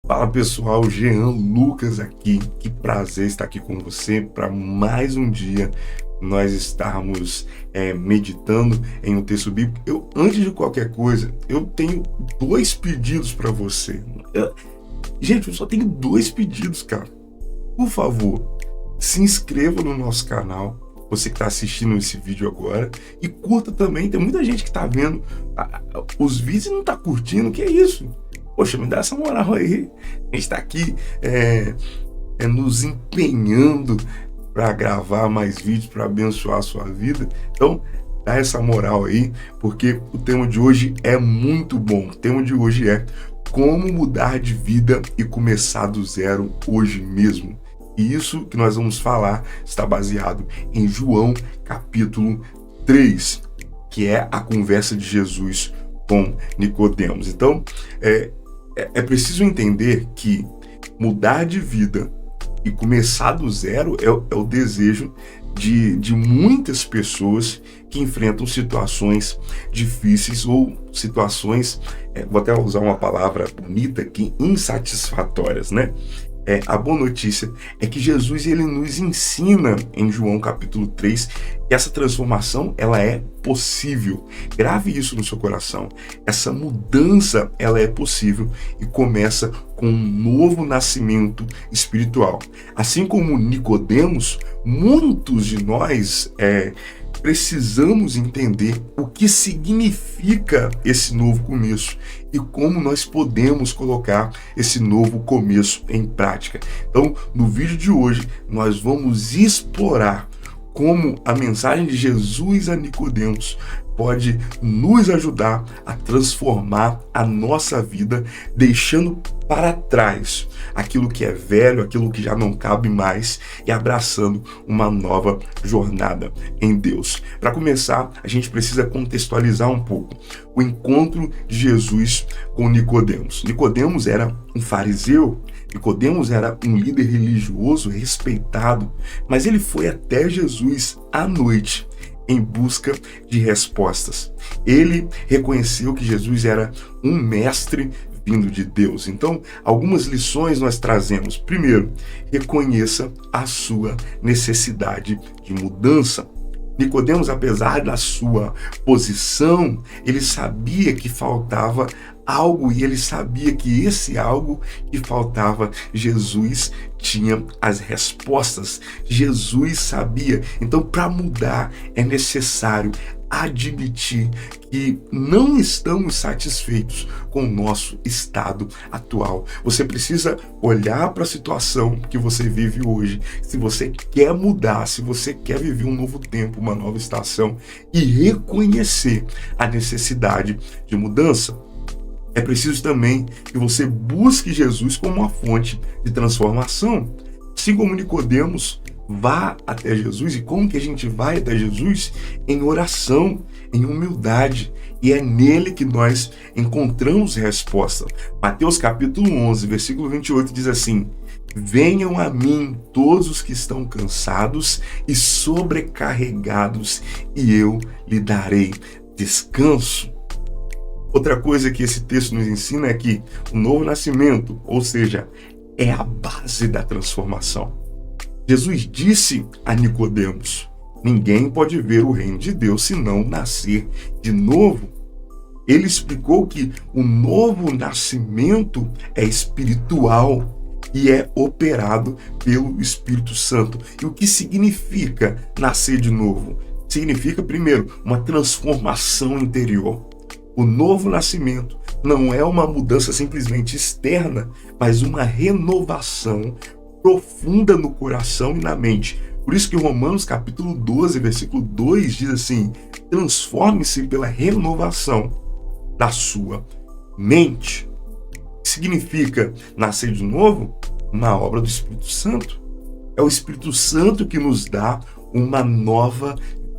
Fala pessoal, Jean Lucas aqui. Que prazer estar aqui com você para mais um dia nós estarmos meditando em um texto bíblico. Antes de qualquer coisa, eu tenho dois pedidos para você. Gente, eu só tenho dois pedidos, cara. Por favor, se inscreva no nosso canal, você que está assistindo esse vídeo agora, e curta também. Tem muita gente que está vendo os vídeos e não está curtindo. Que é isso? Poxa, me dá essa moral aí. A gente está aqui nos empenhando para gravar mais vídeos, para abençoar a sua vida. Então, dá essa moral aí, porque o tema de hoje é muito bom. O tema de hoje é como mudar de vida e começar do zero hoje mesmo. E isso que nós vamos falar está baseado em João capítulo 3, que é a conversa de Jesus com Nicodemos. Então, é preciso entender que mudar de vida e começar do zero é o desejo de muitas pessoas que enfrentam situações difíceis ou situações, vou até usar uma palavra bonita aqui, insatisfatórias, né? A boa notícia é que Jesus ele nos ensina em João capítulo 3 que essa transformação ela é possível. Grave isso no seu coração. Essa mudança ela é possível e começa com um novo nascimento espiritual. Assim como Nicodemos, muitos de nós precisamos entender o que significa esse novo começo e como nós podemos colocar esse novo começo em prática. Então, no vídeo de hoje, nós vamos explorar como a mensagem de Jesus a Nicodemos pode nos ajudar a transformar a nossa vida, deixando para trás aquilo que é velho, aquilo que já não cabe mais e abraçando uma nova jornada em Deus. Para começar, a gente precisa contextualizar um pouco o encontro de Jesus com Nicodemos. Nicodemos era um fariseu, Nicodemos era um líder religioso respeitado, mas ele foi até Jesus à noite em busca de respostas. Ele reconheceu que Jesus era um mestre vindo de Deus. Então, algumas lições nós trazemos. Primeiro, reconheça a sua necessidade de mudança. Nicodemos, apesar da sua posição, ele sabia que faltava algo e ele sabia que esse algo que faltava, Jesus tinha as respostas. Jesus sabia. Então, para mudar, é necessário admitir que não estamos satisfeitos com o nosso estado atual. Você precisa olhar para a situação que você vive hoje. Se você quer mudar, se você quer viver um novo tempo, uma nova estação e reconhecer a necessidade de mudança. É preciso também que você busque Jesus como uma fonte de transformação. Assim como Nicodemos, vá até Jesus. E como que a gente vai até Jesus? Em oração, em humildade. E é nele que nós encontramos resposta. Mateus capítulo 11, versículo 28 diz assim: venham a mim todos os que estão cansados e sobrecarregados, e eu lhe darei descanso. Outra coisa que esse texto nos ensina é que o novo nascimento, ou seja, é a base da transformação. Jesus disse a Nicodemos: ninguém pode ver o reino de Deus se não nascer de novo. Ele explicou que o novo nascimento é espiritual e é operado pelo Espírito Santo. E o que significa nascer de novo? Significa, primeiro, uma transformação interior. O novo nascimento não é uma mudança simplesmente externa, mas uma renovação profunda no coração e na mente. Por isso que Romanos capítulo 12, versículo 2 diz assim: transforme-se pela renovação da sua mente. O que significa nascer de novo? Uma obra do Espírito Santo. É o Espírito Santo que nos dá uma nova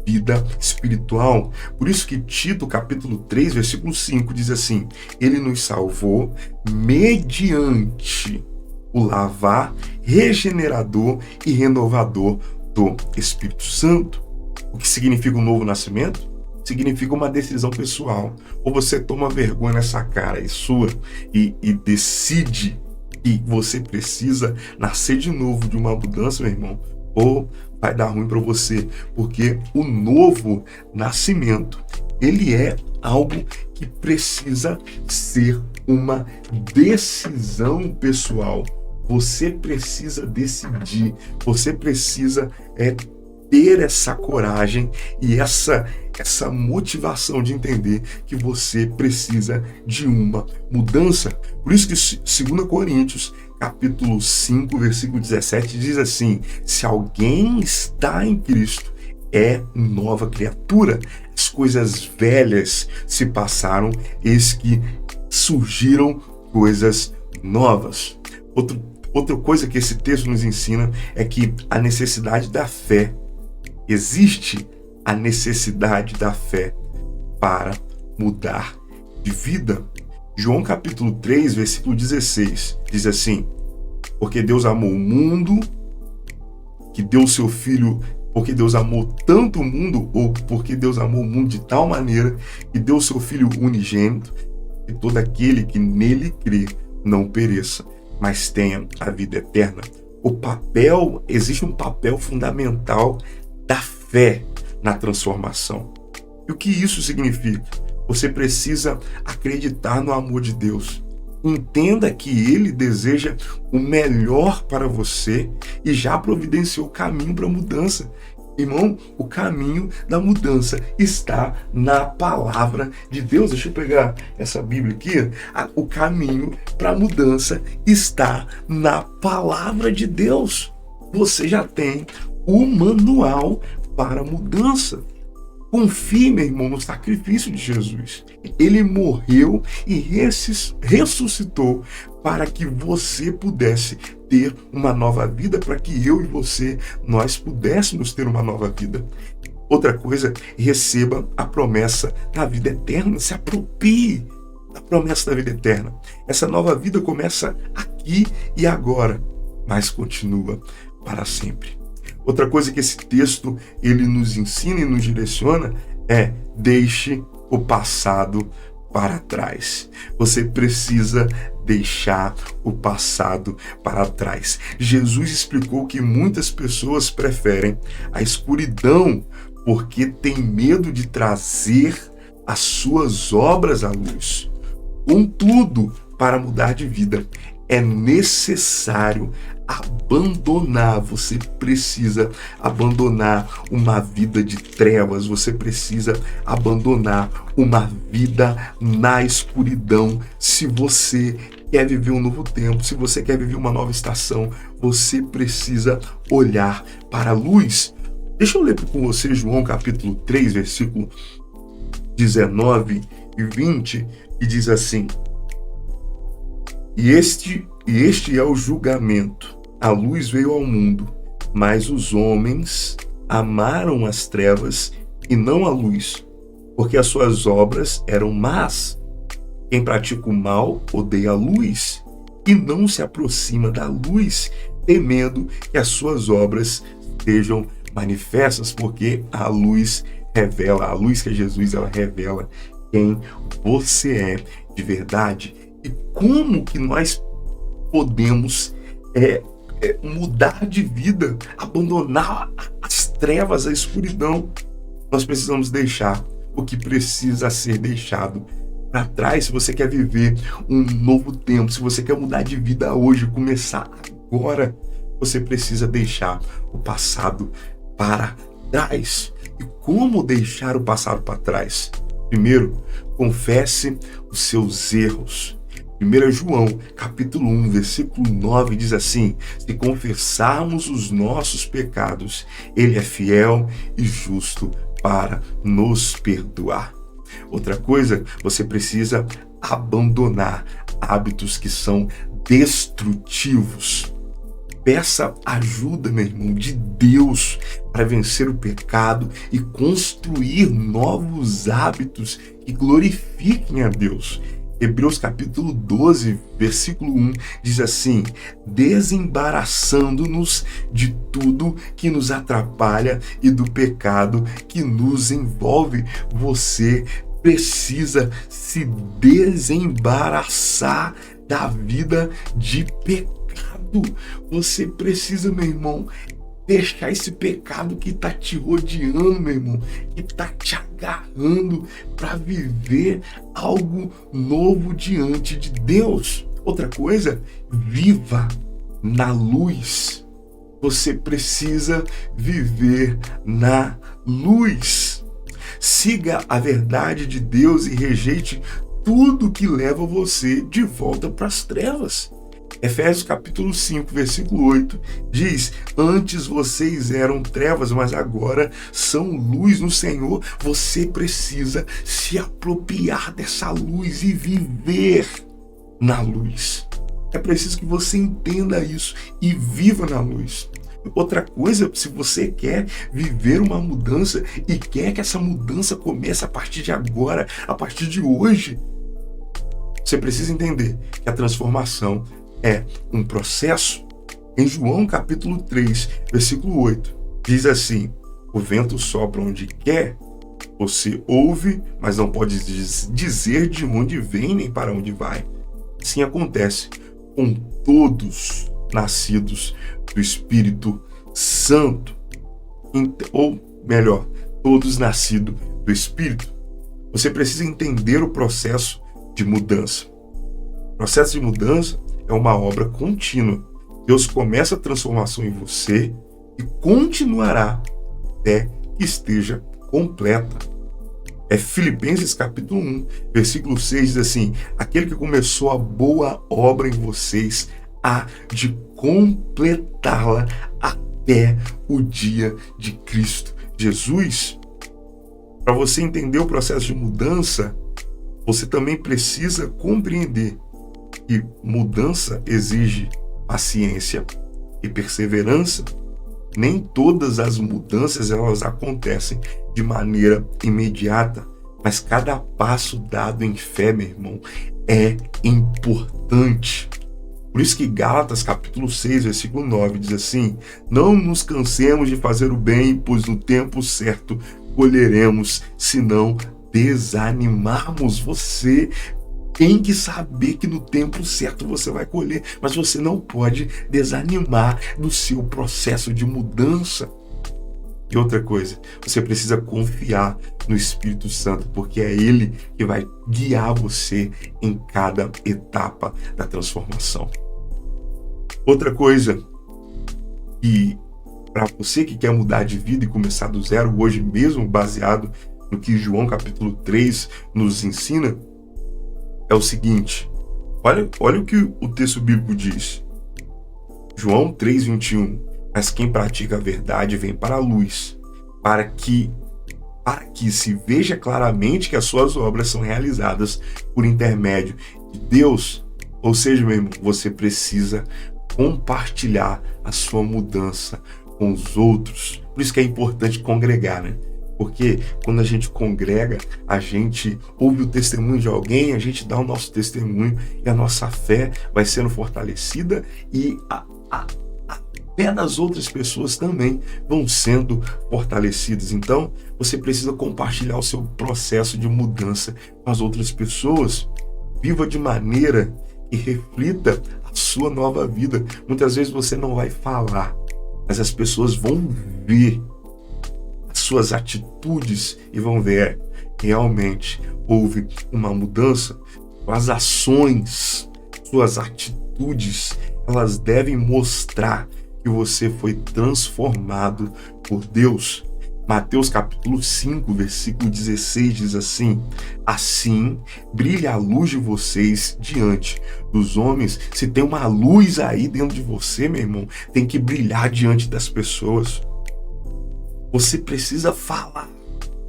vida espiritual. Por isso que Tito capítulo 3, versículo 5 diz assim: ele nos salvou mediante o lavar regenerador e renovador do Espírito Santo. O que significa um novo nascimento? Significa uma decisão pessoal. Ou você toma vergonha nessa cara e decide e você precisa nascer de novo, de uma mudança, meu irmão, ou vai dar ruim para você, porque o novo nascimento, ele é algo que precisa ser uma decisão pessoal. Você precisa decidir, você precisa ter essa coragem e essa motivação de entender que você precisa de uma mudança. Por isso que 2 Coríntios, capítulo 5, versículo 17, diz assim: se alguém está em Cristo, é nova criatura. As coisas velhas se passaram, eis que surgiram coisas novas. Outra coisa que esse texto nos ensina é que a necessidade da fé, existe a necessidade da fé para mudar de vida. João capítulo 3, versículo 16, diz assim: porque Deus amou o mundo, que deu o seu Filho, porque Deus amou tanto o mundo, ou porque Deus amou o mundo de tal maneira, que deu o seu Filho unigênito, que todo aquele que nele crê não pereça, mas tenha a vida eterna. Existe um papel fundamental da fé na transformação. E o que isso significa? Você precisa acreditar no amor de Deus. Entenda que Ele deseja o melhor para você e já providenciou o caminho para a mudança. Irmão, o caminho da mudança está na palavra de Deus. Deixa eu pegar essa Bíblia aqui. O caminho para a mudança está na palavra de Deus. Você já tem o manual para a mudança. Confie, meu irmão, no sacrifício de Jesus. Ele morreu e ressuscitou para que você pudesse ter uma nova vida, para que eu e você, nós pudéssemos ter uma nova vida. Outra coisa, receba a promessa da vida eterna, se aproprie da promessa da vida eterna. Essa nova vida começa aqui e agora, mas continua para sempre. Outra coisa que esse texto ele nos ensina e nos direciona é: deixe o passado para trás. Você precisa deixar o passado para trás. Jesus explicou que muitas pessoas preferem a escuridão porque tem medo de trazer as suas obras à luz. Contudo, para mudar de vida, é necessário abandonar, você precisa abandonar uma vida de trevas, você precisa abandonar uma vida na escuridão. Se você quer viver um novo tempo, se você quer viver uma nova estação, você precisa olhar para a luz. Deixa eu ler com você João capítulo 3, versículo 19 e 20, e diz assim: E este é o julgamento. A luz veio ao mundo, mas os homens amaram as trevas e não a luz, porque as suas obras eram más. Quem pratica o mal odeia a luz e não se aproxima da luz, temendo que as suas obras sejam manifestas, porque a luz que é Jesus, ela revela quem você é de verdade. E como que nós podemos mudar de vida, abandonar as trevas, a escuridão? Nós precisamos deixar o que precisa ser deixado para trás. Se você quer viver um novo tempo, se você quer mudar de vida hoje, começar agora, você precisa deixar o passado para trás. E como deixar o passado para trás? Primeiro, confesse os seus erros. 1 João, capítulo 1, versículo 9, diz assim: se confessarmos os nossos pecados, Ele é fiel e justo para nos perdoar. Outra coisa, você precisa abandonar hábitos que são destrutivos. Peça ajuda, meu irmão, de Deus para vencer o pecado e construir novos hábitos que glorifiquem a Deus. Hebreus capítulo 12, versículo 1, diz assim: desembaraçando-nos de tudo que nos atrapalha e do pecado que nos envolve. Você precisa se desembaraçar da vida de pecado. Você precisa, meu irmão, deixar esse pecado que está te rodeando, meu irmão, que está te agarrando para viver algo novo diante de Deus. Outra coisa, viva na luz. Você precisa viver na luz. Siga a verdade de Deus e rejeite tudo que leva você de volta para as trevas. Efésios capítulo 5, versículo 8 diz: antes vocês eram trevas, mas agora são luz no Senhor. Você precisa se apropriar dessa luz e viver na luz. É preciso que você entenda isso e viva na luz. Outra coisa, se você quer viver uma mudança e quer que essa mudança comece a partir de agora, a partir de hoje, você precisa entender que a transformação é um processo. Em João capítulo 3, versículo 8, diz assim: o vento sopra onde quer, você ouve, mas não pode dizer de onde vem nem para onde vai. Assim acontece com todos nascidos do Espírito Santo, ou melhor, todos nascidos do Espírito. Você precisa entender o processo de mudança. O processo de mudança é uma obra contínua. Deus começa a transformação em você e continuará até que esteja completa. Filipenses capítulo 1, versículo 6 diz assim: aquele que começou a boa obra em vocês há de completá-la até o dia de Cristo Jesus. Para você entender o processo de mudança, você também precisa compreender que mudança exige paciência e perseverança. Nem todas as mudanças elas acontecem de maneira imediata, mas cada passo dado em fé, meu irmão, é importante. Por isso que Gálatas capítulo 6, versículo 9 diz assim: não nos cansemos de fazer o bem, pois no tempo certo colheremos, se não desanimarmos. Você tem que saber que no tempo certo você vai colher, mas você não pode desanimar do seu processo de mudança. E outra coisa, você precisa confiar no Espírito Santo, porque é Ele que vai guiar você em cada etapa da transformação. Outra coisa, e para você que quer mudar de vida e começar do zero hoje mesmo, baseado no que João capítulo 3 nos ensina, é o seguinte: olha o que o texto bíblico diz. João 3:21. Mas quem pratica a verdade vem para a luz, para que se veja claramente que as suas obras são realizadas por intermédio de Deus. Ou seja, meu irmão, você precisa compartilhar a sua mudança com os outros. Por isso que é importante congregar, né? Porque quando a gente congrega, a gente ouve o testemunho de alguém, a gente dá o nosso testemunho e a nossa fé vai sendo fortalecida e a fé das outras pessoas também vão sendo fortalecidas. Então, você precisa compartilhar o seu processo de mudança com as outras pessoas. Viva de maneira que reflita a sua nova vida. Muitas vezes você não vai falar, mas as pessoas vão ver as suas atitudes e vão ver realmente houve uma mudança. As ações, suas atitudes, elas devem mostrar que você foi transformado por Deus. Mateus capítulo 5, versículo 16 diz assim: assim brilha a luz de vocês diante dos homens. Se tem uma luz aí dentro de você, meu irmão, tem que brilhar diante das pessoas. Você precisa falar,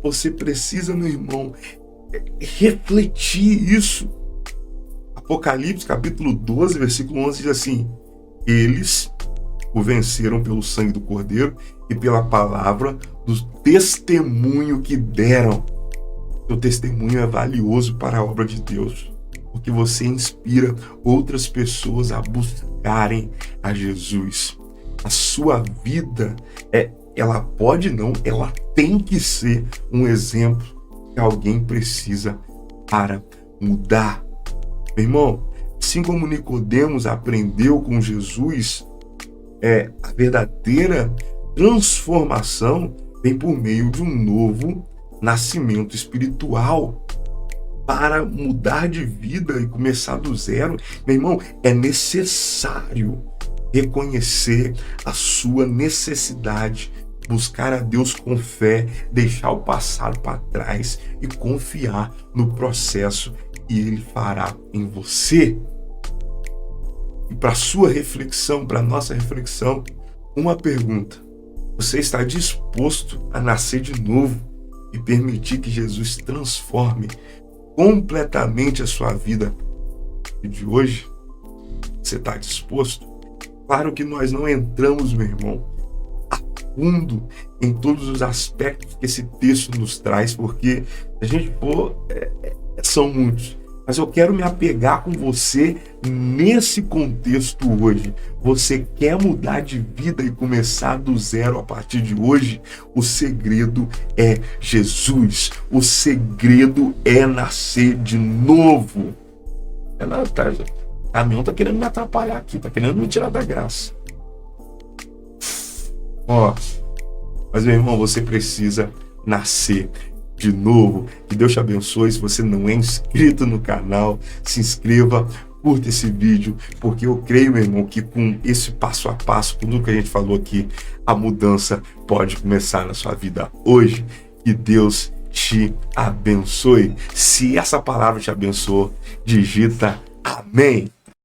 você precisa, meu irmão, refletir isso. Apocalipse capítulo 12, versículo 11 diz assim: eles o venceram pelo sangue do Cordeiro e pela palavra do testemunho que deram. O testemunho é valioso para a obra de Deus, porque você inspira outras pessoas a buscarem a Jesus. A sua vida, ela pode não, ela tem que ser um exemplo que alguém precisa para mudar. Meu irmão, Assim como Nicodemos aprendeu com Jesus, a verdadeira transformação vem por meio de um novo nascimento espiritual. Para mudar de vida e começar do zero, meu irmão, é necessário reconhecer a sua necessidade, buscar a Deus com fé, deixar o passado para trás e confiar no processo que Ele fará em você. E para sua reflexão, para nossa reflexão, uma pergunta: você está disposto a nascer de novo e permitir que Jesus transforme completamente a sua vida de hoje? Você está disposto? Claro que nós não entramos, meu irmão, a fundo em todos os aspectos que esse texto nos traz, porque se a gente for, são muitos. Mas eu quero me apegar com você nesse contexto hoje. Você quer mudar de vida e começar do zero a partir de hoje? O segredo é Jesus. O segredo é nascer de novo. O caminhão tá querendo me atrapalhar aqui, tá querendo me tirar da graça. Mas meu irmão, você precisa nascer de novo. Que Deus te abençoe. Se você não é inscrito no canal, se inscreva, curta esse vídeo, porque eu creio, meu irmão, que com esse passo a passo, com tudo que a gente falou aqui, a mudança pode começar na sua vida hoje. Que Deus te abençoe. Se essa palavra te abençoou, digita amém.